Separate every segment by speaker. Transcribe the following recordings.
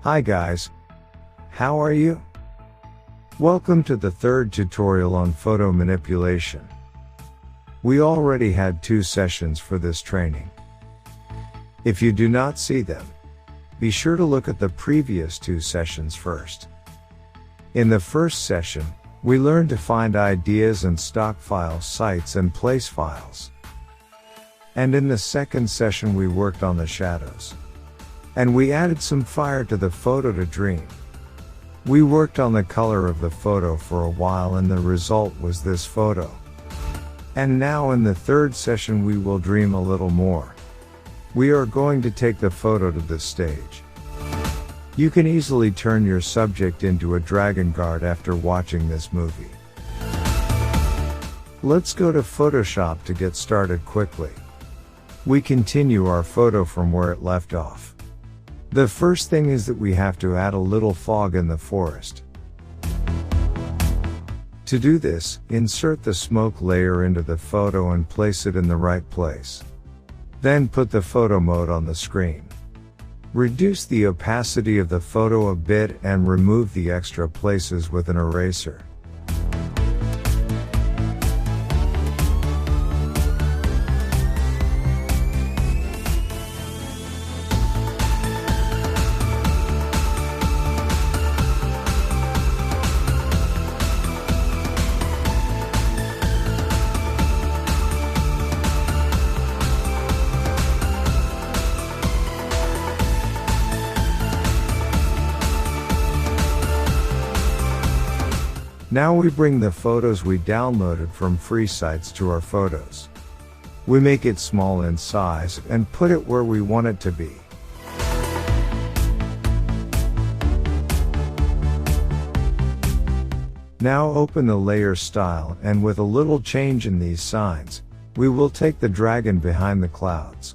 Speaker 1: Hi guys, how are you? Welcome to the third tutorial on photo manipulation. We already had 2 sessions for this training. If you do not see them, be sure to look at the previous 2 sessions first. In the first session, we learned to find ideas and stock file sites and place files. And in the second session we worked on the shadows. And we added some fire to the photo to dream. We worked on the color of the photo for a while and the result was this photo. And now in the third session we will dream a little more. We are going to take the photo to the stage. You can easily turn your subject into a dragon guard after watching this movie. Let's go to Photoshop to get started quickly. We continue our photo from where it left off. The first thing is that we have to add a little fog in the forest. To do this, insert the smoke layer into the photo and place it in the right place. Then put the photo mode on the screen. Reduce the opacity of the photo a bit and remove the extra places with an eraser. Now we bring the photos we downloaded from free sites to our photos. We make it small in size and put it where we want it to be. Now open the layer style and with a little change in these signs, we will take the dragon behind the clouds.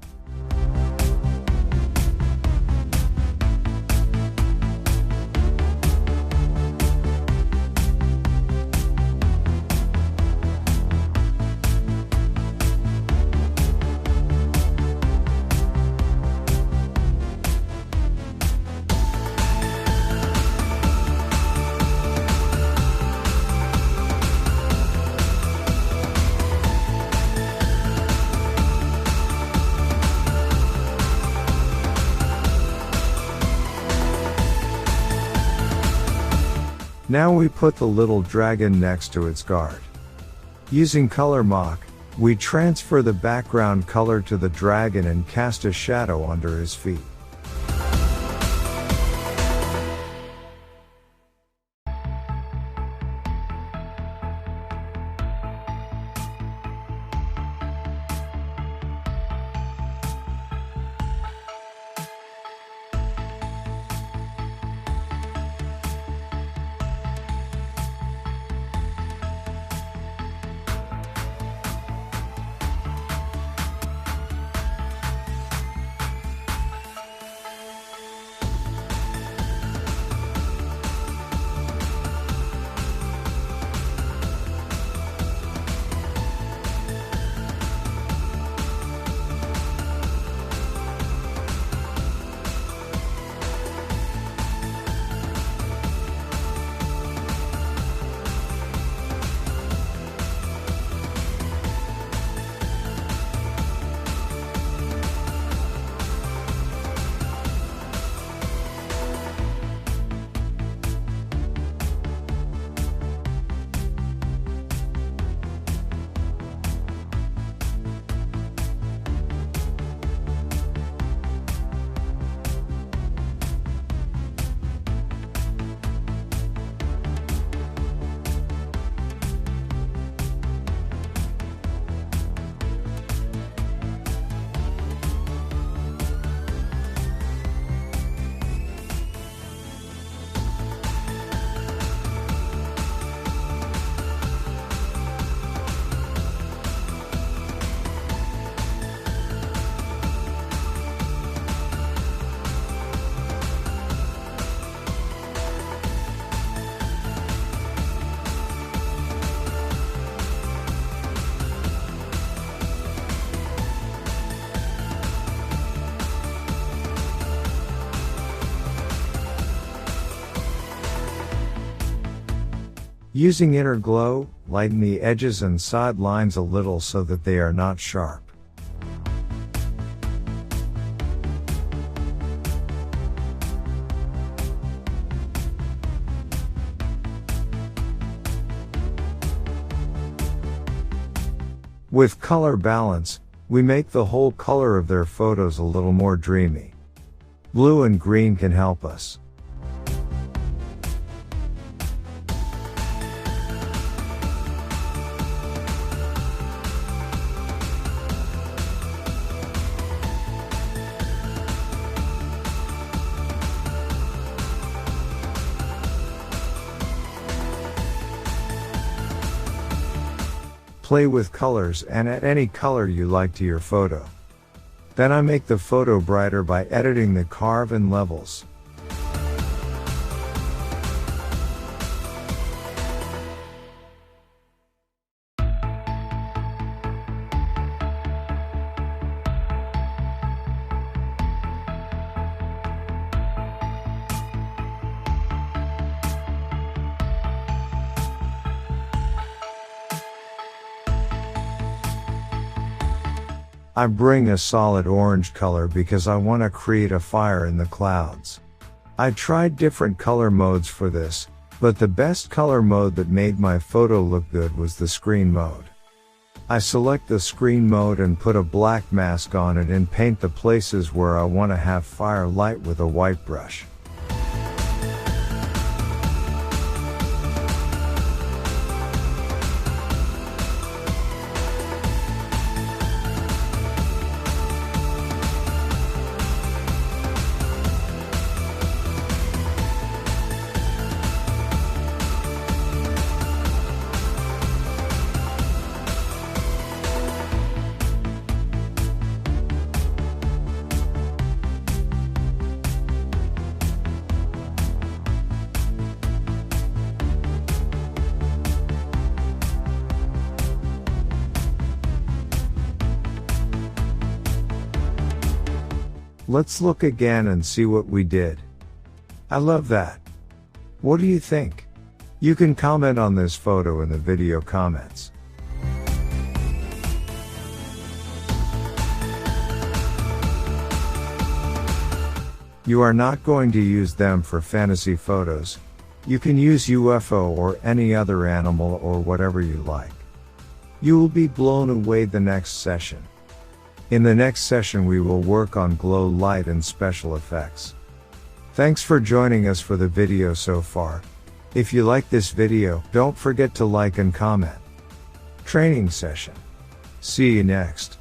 Speaker 1: Now we put the little dragon next to its guard. Using color mock, we transfer the background color to the dragon and cast a shadow under his feet. Using inner glow, lighten the edges and side lines a little so that they are not sharp. With color balance, we make the whole color of their photos a little more dreamy. Blue and green can help us. Play with colors and add any color you like to your photo. Then I make the photo brighter by editing the carve and levels. I bring a solid orange color because I want to create a fire in the clouds. I tried different color modes for this, but the best color mode that made my photo look good was the screen mode. I select the screen mode and put a black mask on it and paint the places where I want to have fire light with a white brush. Let's look again and see what we did. I love that. What do you think? You can comment on this photo in the video comments. You are not going to use them for fantasy photos. You can use UFO or any other animal or whatever you like. You will be blown away the next session. In the next session we will work on glow light and special effects. Thanks for joining us for the video so far. If you like this video, don't forget to like and comment. Training session. See you next.